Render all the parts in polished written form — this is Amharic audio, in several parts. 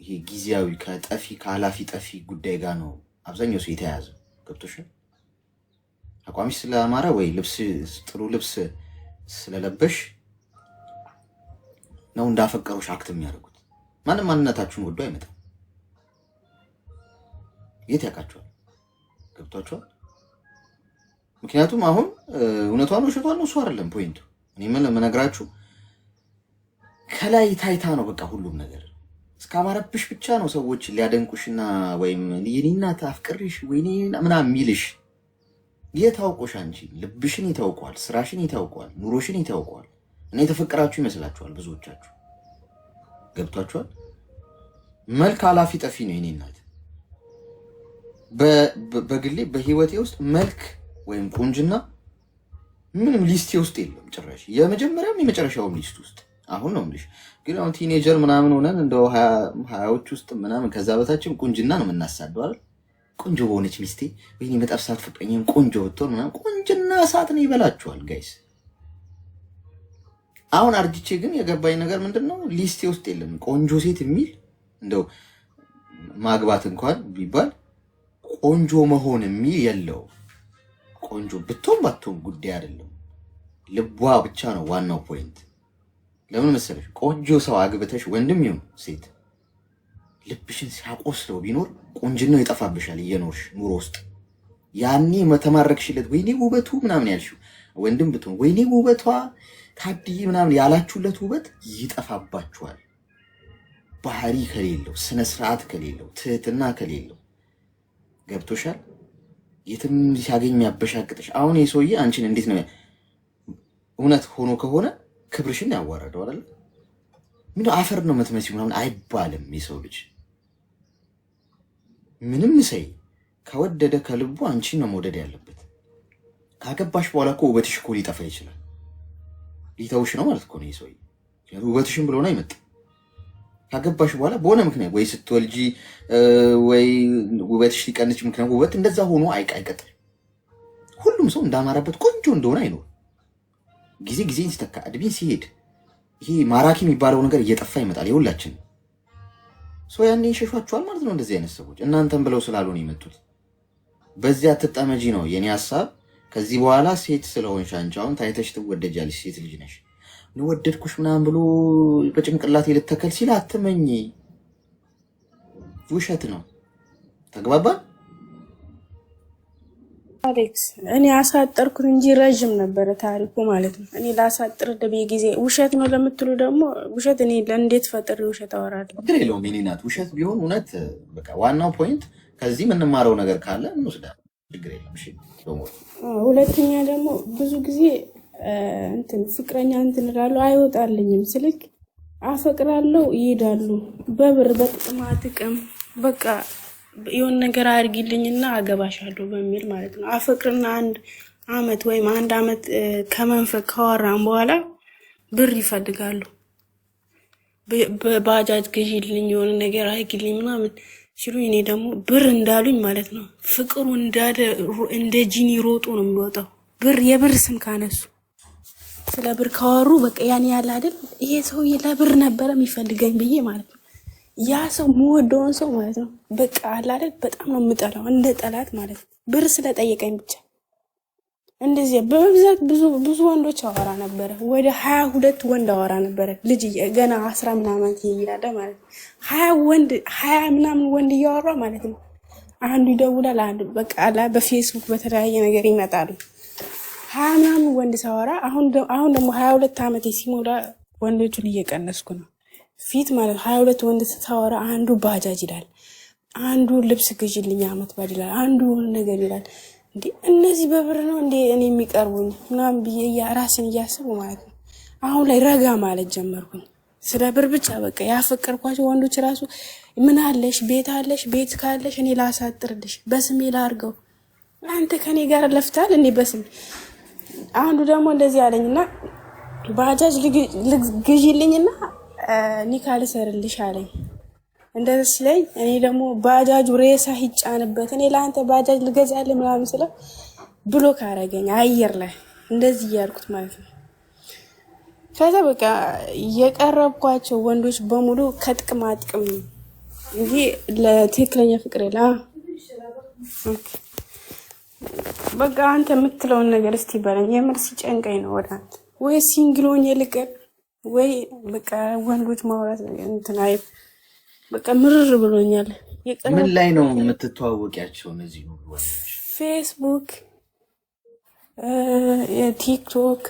ይሄ ጊዜያዊ ከጠፊ ካላፊ ጠፊ ጉዳይ ጋር ነው አብዛኛው ሰው የተያዘው። ገብቶሻል? አቋምሽ ስለአማራ ወይ ልብስ ጥሩ ልብስ ስለለበሽ ነው እንዳፈቀሩሽ አክት የሚያደርጉት። ማንም ማንነታችሁን ወዶ አይመጣም። የት ያውቃችኋል? ገብቷችኋል? ምክንያቱም አሁን እውነቷን ነው ውሸቷን ነው እሱ አይደለም ፖይንቱ። እኔ ምን ለምነግራችሁ ከላይ ታይታ ነው በቃ ሁሉም ነገር እስካማረብሽ ብቻ ነው ሰዎች ሊያደንቁሽና ወይም የኔ እናት አፍቅርሽ ወይኔ ምናምን የሚልሽ። የታውቆሽ አንቺ ልብሽን ይታውቋል፣ ስራሽን ይታውቋል፣ ኑሮሽን ይታውቋል። እና የተፈቀራችሁ ይመስላችኋል ብዙዎቻችሁ። ገብቷችኋል? መልክ አላፊ ጠፊ ነው የኔ እናት። በግሌ በህይወቴ ውስጥ መልክ ወይም ቁንጅና ምንም ሊስቴ ውስጥ የለም ጭራሽ። የመጀመሪያም የመጨረሻውም ሊስት ውስጥ አሁን ነው የምልሽ። ግን አሁን ቲኔጀር ምናምን ሆነን እንደው ሀያዎች ውስጥ ምናምን ከዛ በታችም ቁንጅና ነው የምናሳደው አይደል? ቆንጆ በሆነች ሚስቴ ወይኔ መጠብሳት ፍቅረኛም ቆንጆ ወጥቶ ምናምን ቁንጅና እሳት ነው ይበላችኋል ጋይስ። አሁን አርጅቼ ግን የገባኝ ነገር ምንድነው ሊስቴ ውስጥ የለም ቆንጆ ሴት የሚል። እንደው ማግባት እንኳን ቢባል ቆንጆ መሆን የሚል የለው። ቆንጆ ብትሆን ባትሆን ጉዳይ አይደለም፣ ልቧ ብቻ ነው ዋናው ፖይንት። ለምን መሰለሽ? ቆንጆ ሰው አግብተሽ ወንድም ይሁን ሴት ልብሽን ሲያቆስለው ቢኖር ቁንጅናው ይጠፋብሻል እየኖርሽ ኑሮ ውስጥ። ያኔ መተማረክሽለት ወይኔ ውበቱ ምናምን ያልሽው ወንድም ብትሆን ወይኔ ውበቷ ታድይ ምናምን ያላችሁለት ውበት ይጠፋባችኋል። ባህሪ ከሌለው፣ ስነ ስርዓት ከሌለው፣ ትህትና ከሌለው። ገብቶሻል? የትም ሲያገኝ ያበሻቅጥሽ። አሁን የሰውዬ አንቺን እንዴት ነው እውነት ሆኖ ከሆነ ክብርሽን ያዋረደው አይደል? ምን አፈር ነው የምትመስይው ምናምን አይባልም። የሰው ልጅ ምንም ሰይ ከወደደ ከልቡ አንቺን ነው መውደድ ያለበት። ካገባሽ በኋላ እኮ ውበትሽ እኮ ሊጠፋ ይችላል። ሊተውሽ ነው ማለት እኮ ነው የሰውዬ። ውበትሽን ብሎ ነው አይመጣም። ካገባሽ በኋላ በሆነ ምክንያት ወይ ስትወልጂ ወይ ውበትሽ ሊቀንስ ምክንያት ውበት እንደዛ ሆኖ አይቀጥልም። ሁሉም ሰው እንዳማረበት ቆንጆ እንደሆነ አይኖርም። ጊዜን ሲተካ እድሜ ሲሄድ ይሄ ማራኪ የሚባለው ነገር እየጠፋ ይመጣል። የሁላችን ሰው ያኔ ይሸሿቸዋል ማለት ነው እንደዚህ አይነት ሰዎች። እናንተም ብለው ስላልሆነ የመጡት በዚያ አትጠመጂ ነው የኔ ሐሳብ። ከዚህ በኋላ ሴት ስለሆንሽ አንቺ አሁን ታይተሽ ትወደጃለሽ፣ ሴት ልጅ ነሽ። ወደድኩሽ ምናምን ብሎ በጭንቅላት ልተከል ሲል አትመኝ፣ ውሸት ነው። ተግባባን? አሌክስ እኔ አሳጠርኩት እንጂ ረጅም ነበረ ታሪኩ ማለት ነው። እኔ ላሳጥር ደብዬ ጊዜ ውሸት ነው ለምትሉ ደግሞ ውሸት እኔ ለእንዴት ፈጥሬ ውሸት አወራለሁ? ችግር የለውም የኔ ናት። ውሸት ቢሆን እውነት በቃ ዋናው ፖይንት ከዚህ የምንማረው ነገር ካለ እንወስዳለን። ችግር የለም። እሺ። ሁለተኛ ደግሞ ብዙ ጊዜ እንትን ፍቅረኛ እንትን እላለሁ አይወጣልኝም። ስልክ አፈቅራለሁ ይሄዳሉ በብር በጥቅማ ጥቅም በቃ የሆነ ነገር አድርጊልኝና አገባሻለሁ በሚል ማለት ነው። አፈቅርና አንድ አመት ወይም አንድ አመት ከመንፈቅ ካወራን በኋላ ብር ይፈልጋሉ። በባጃጅ ግዢልኝ የሆነ ነገር አድርጊልኝ ምናምን ሲሉ እኔ ደግሞ ብር እንዳሉኝ ማለት ነው ፍቅሩ እንደ ጂኒ ሮጦ ነው የሚወጣው። ብር የብር ስም ካነሱ ስለ ብር ካወሩ በቃ ያን ያለ አይደል ይሄ ሰውዬ ለብር ነበረ የሚፈልገኝ ብዬ ማለት ነው። ያ ሰው የምወደውን ሰው ማለት ነው በቃ አለ አይደል በጣም ነው የምጠላው እንደ ጠላት ማለት ነው። ብር ስለጠየቀኝ ብቻ እንደዚህ በብዛት ብዙ ወንዶች አወራ ነበረ። ወደ 22 ወንድ አወራ ነበረ ልጅ ገና 10 ምናምን እያለ ማለት ነው። 20 ምናምን ወንድ እያወራ ማለት ነው። አንዱ ይደውላል፣ አንዱ በቃ አላ በፌስቡክ በተለያየ ነገር ይመጣሉ። 20 ምናምን ወንድ ሳወራ አሁን ደግሞ 22 ዓመት ሲሞላ ወንዶቹን እየቀነስኩ ነው። ፊት ማለት 22 ወንድ ሳወራ አንዱ ባጃጅ ይላል፣ አንዱ ልብስ ግዢልኝ አመት ባል ይላል፣ አንዱ ነገር ይላል። እንዴ እነዚህ በብር ነው እንዴ እኔ የሚቀርቡኝ ምናምን ብዬ ራሴን እያሰቡ ማለት ነው። አሁን ላይ ረጋ ማለት ጀመርኩኝ። ስለ ብር ብቻ በቃ ያፈቀርኳቸው ወንዶች ራሱ ምን አለሽ ቤት አለሽ ቤት ካለሽ እኔ ላሳጥርልሽ በስሜ ላርገው አንተ ከኔ ጋር ለፍታል እንዴ በስሜ። አንዱ ደግሞ እንደዚህ አለኝና ባጃጅ ግዢልኝና ኒካ ልሰርልሽ አለኝ። እንደዚህ ሲለኝ እኔ ደግሞ ባጃጁ ሬሳ ይጫንበት እኔ ለአንተ ባጃጅ ልገዛልህ ምናምን ስለ ብሎክ አደረገኝ አየር ላይ እንደዚህ እያልኩት ማለት ነው። ከዛ በቃ የቀረብኳቸው ወንዶች በሙሉ ከጥቅማ ጥቅም እንጂ ለትክክለኛ ፍቅር የለ። በቃ አንተ የምትለውን ነገር እስቲ በለኝ። የምር ሲጨንቀኝ ነው ወደ አንተ ወይ ሲንግሎኝ ልቀር ወይ በቃ ወንዶች ማውራት እንትን አይ በቃ ምርር ብሎኛል። ምን ላይ ነው የምትተዋወቂያቸው እነዚህ ወንዶች? ፌስቡክ፣ ቲክቶክ፣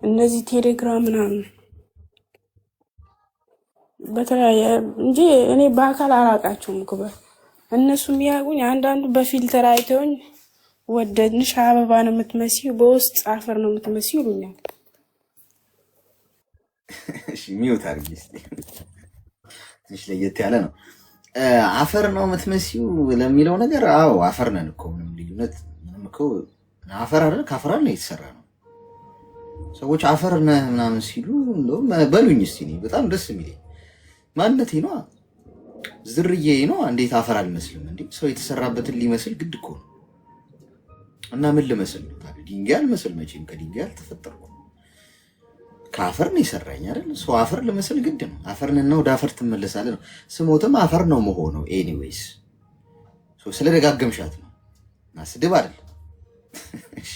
እነዚህ ቴሌግራም ምናምን በተለያየ እንጂ እኔ በአካል አላውቃቸውም እኮ እነሱ የሚያውቁኝ አንዳንዱ በፊልተር አይተውኝ ወደድንሽ አበባ ነው የምትመስዪው በውስጥ አፈር ነው የምትመስዪው ይሉኛል። እሺ ሚውት አድርጊ እስኪ። ትንሽ ለየት ያለ ነው። አፈር ነው የምትመስዪው ለሚለው ነገር አዎ አፈር ነን እኮ ምንም ልዩነት ምንም እኮ አፈር አይደል ከአፈር ነው የተሰራ ነው። ሰዎች አፈር ነህ ምናምን ሲሉ እንደውም በሉኝ እስኪ እኔ በጣም ደስ የሚለኝ ማንነቴ ነው ዝርዬ ነው። እንዴት አፈር አልመስልም እንዴ? ሰው የተሰራበትን ሊመስል ግድ እኮ ነው። እና ምን ልመስል ነው ታዲያ? ድንጋይ አልመስል መቼም ከድንጋይ አልተፈጠርኩም። ከአፈር ነው የሰራኝ አይደል? ሰው አፈር ልመስል ግድ ነው። አፈርንና ወደ አፈር ትመለሳለህ ነው። ስሞትም አፈር ነው መሆነው። ኤኒዌይስ ስለደጋገምሻት ነው እና ስድብ አይደል? እሺ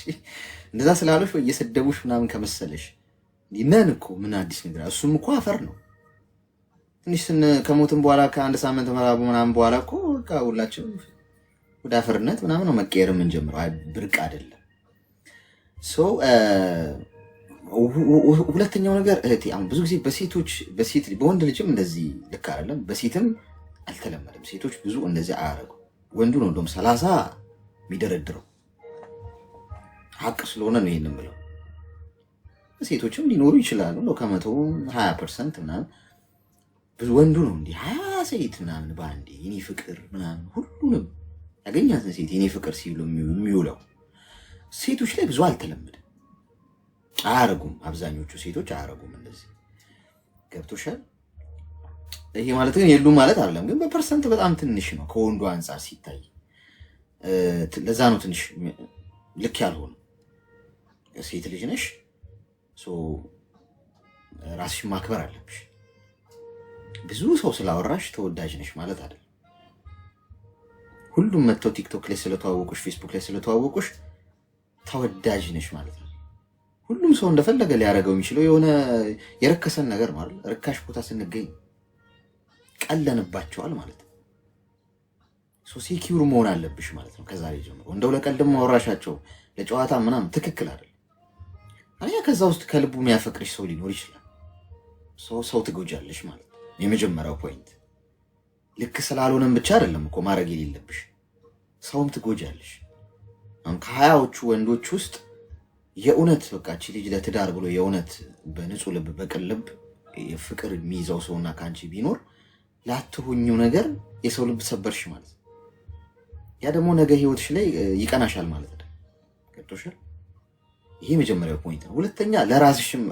እንደዛ ስላሉሽ ወይ እየሰደቡሽ ምናምን ከመሰለሽ ነን እኮ ምን አዲስ ነገር? እሱም እኮ አፈር ነው። ትንሽ ከሞትም በኋላ ከአንድ ሳምንት ምናምን በኋላ እኮ በቃ ሁላችንም ወደ አፈርነት ምናምን ነው መቀየር የምንጀምረው። ብርቅ አይደለም። ሁለተኛው ነገር እህቴ አሁን ብዙ ጊዜ በሴት በወንድ ልጅም እንደዚህ ልክ አይደለም፣ በሴትም አልተለመደም። ሴቶች ብዙ እንደዚህ አያደርጉ። ወንዱ ነው እንደውም 30 የሚደረድረው። ሀቅ ስለሆነ ነው ይሄን የምለው። ሴቶችም ሊኖሩ ይችላሉ ነው ከመቶ 20% ምናምን ብዙ ወንዱ ነው እንዲህ 20 ሴት ምናምን በአንዴ የኔ ፍቅር ምናምን ሁሉንም ያገኛትን ሴት የኔ ፍቅር ሲሉ የሚውለው። ሴቶች ላይ ብዙ አልተለመደም፣ አያረጉም። አብዛኞቹ ሴቶች አያረጉም እንደዚህ። ገብቶሻል? ይሄ ማለት ግን የሉም ማለት አይደለም፣ ግን በፐርሰንት በጣም ትንሽ ነው ከወንዱ አንጻር ሲታይ። ለዛ ነው ትንሽ ልክ ያልሆነ። ሴት ልጅ ነሽ፣ ራስሽን ማክበር አለብሽ። ብዙ ሰው ስላወራሽ ተወዳጅ ነሽ ማለት አይደለም። ሁሉም መጥተው ቲክቶክ ላይ ስለተዋወቁሽ፣ ፌስቡክ ላይ ስለተዋወቁሽ ተወዳጅ ነሽ ማለት ነው። ሁሉም ሰው እንደፈለገ ሊያደርገው የሚችለው የሆነ የረከሰን ነገር ማለት ርካሽ ቦታ ስንገኝ ቀለንባቸዋል ማለት ነው። ሴኪውር መሆን አለብሽ ማለት ነው ከዛሬ ጀምሮ። እንደው ለቀልድም ማወራሻቸው ለጨዋታ ምናምን ትክክል አይደለም። አያ ከዛ ውስጥ ከልቡ የሚያፈቅርሽ ሰው ሊኖር ይችላል። ሰው ትጎጃለሽ ማለት ነው። የመጀመሪያው ፖይንት ልክ ስላልሆነም ብቻ አይደለም እኮ ማድረግ የሌለብሽ፣ ሰውም ትጎጃለሽ። አሁን ከ20ዎቹ ወንዶች ውስጥ የእውነት በቃ እቺ ልጅ ለትዳር ብሎ የእውነት በንጹህ ልብ በቅን ልብ ፍቅር የሚይዘው ሰውና ከአንቺ ቢኖር ላትሆኚው ነገር የሰው ልብ ሰበርሽ ማለት ነው። ያ ደግሞ ነገ ህይወትሽ ላይ ይቀናሻል ማለት ነው። ገብቶሻል? ይሄ መጀመሪያው ፖይንት ነው። ሁለተኛ ለራስሽም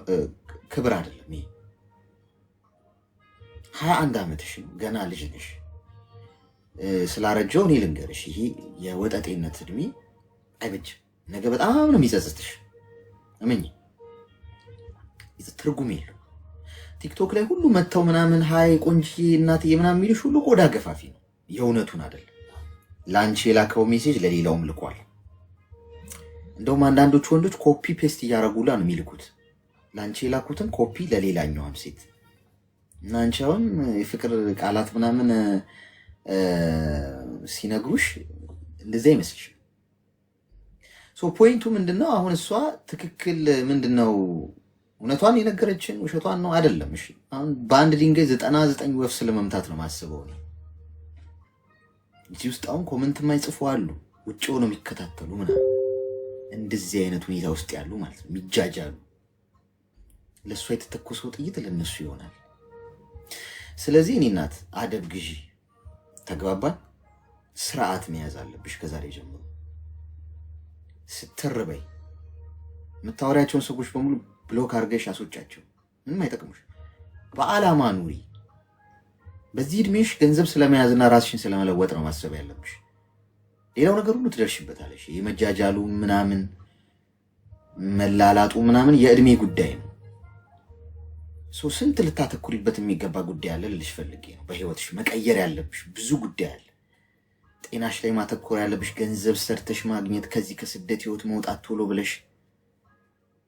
ክብር አይደለም ይሄ። 21 ዓመትሽ ነው፣ ገና ልጅ ነሽ። ስላረጀው እኔ ልንገርሽ፣ ይሄ የወጠጤነት እድሜ አይበጅም። ነገ በጣም ነው የሚጸጽትሽ። እመኝ፣ ትርጉም የለው። ቲክቶክ ላይ ሁሉ መተው ምናምን ሀይ ቆንጂዬ እናትዬ ምናምን የሚልሽ ሁሉ ቆዳ ገፋፊ ነው፣ የእውነቱን አይደለም። ለአንቺ የላከው ሜሴጅ ለሌላውም ልኳል። እንደውም አንዳንዶች ወንዶች ኮፒ ፔስት እያደረጉላ ነው የሚልኩት። ለአንቺ የላኩትን ኮፒ ለሌላኛዋም ሴት እና አንቺ አሁን የፍቅር ቃላት ምናምን ሲነግሩሽ እንደዛ ይመስልሽ። ፖይንቱ ምንድነው? አሁን እሷ ትክክል ምንድነው እውነቷን የነገረችን ውሸቷን ነው አይደለም? እሺ አሁን በአንድ ድንጋይ 99 ወፍ ስለመምታት ነው ማስበው ነው። እዚህ ውስጥ አሁን ኮመንት የማይጽፉ አሉ፣ ውጭ ሆነው የሚከታተሉ ምናምን እንደዚህ አይነት ሁኔታ ውስጥ ያሉ ማለት ነው፣ የሚጃጃሉ። ለእሷ የተተኮሰው ጥይት ለነሱ ይሆናል። ስለዚህ እኔ እናት አደብ ግዢ፣ ተግባባን? ስርዓት መያዝ አለብሽ ከዛሬ ጀምሮ። ስትርበይ የምታወሪያቸውን ሰዎች በሙሉ ብሎክ አድርገሽ አስወጫቸው። ምንም አይጠቅሙሽ። በዓላማ ኑሪ። በዚህ እድሜሽ ገንዘብ ስለመያዝና ራስሽን ስለመለወጥ ነው ማሰብ ያለብሽ። ሌላው ነገር ሁሉ ትደርሽበታለሽ። የመጃጃሉ ምናምን መላላጡ ምናምን የእድሜ ጉዳይ ነው። ስንት ልታተኩሪበት የሚገባ ጉዳይ አለ ልልሽ ፈልጌ ነው። በህይወትሽ መቀየር ያለብሽ ብዙ ጉዳይ አለ። ጤናሽ ላይ ማተኮር ያለብሽ፣ ገንዘብ ሰርተሽ ማግኘት፣ ከዚህ ከስደት ህይወት መውጣት፣ ቶሎ ብለሽ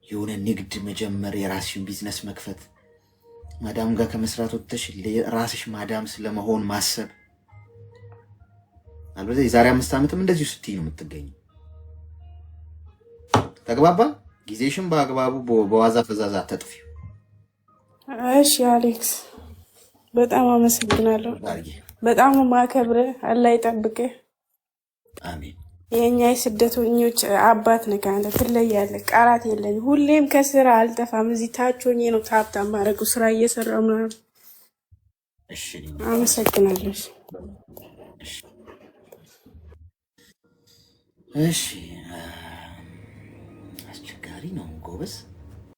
የሆነ ንግድ መጀመር፣ የራስሽን ቢዝነስ መክፈት፣ ማዳም ጋር ከመስራት ወጥተሽ ራስሽ ማዳም ስለመሆን ማሰብ። አልበለዚያ የዛሬ 5 ዓመትም እንደዚሁ ስትይ ነው የምትገኘው። ተግባባ? ጊዜሽን በአግባቡ በዋዛ ፈዛዛ አታጥፊው። እሺ አሌክስ፣ በጣም አመሰግናለሁ። በጣም ማከብርህ። አላህ ይጠብቅህ። አሜን። የኛ የስደተኞች አባት ነህ አንተ፣ ትለያለህ። ቃላት የለኝ። ሁሌም ከስራ አልጠፋም። እዚህ ታች ሆኜ ነው ታብታብ ማድረጉ ስራ እየሰራሁ ምናምን። እሺ አመሰግናለሁ። እሺ አስቸጋሪ ነው ጎበዝ።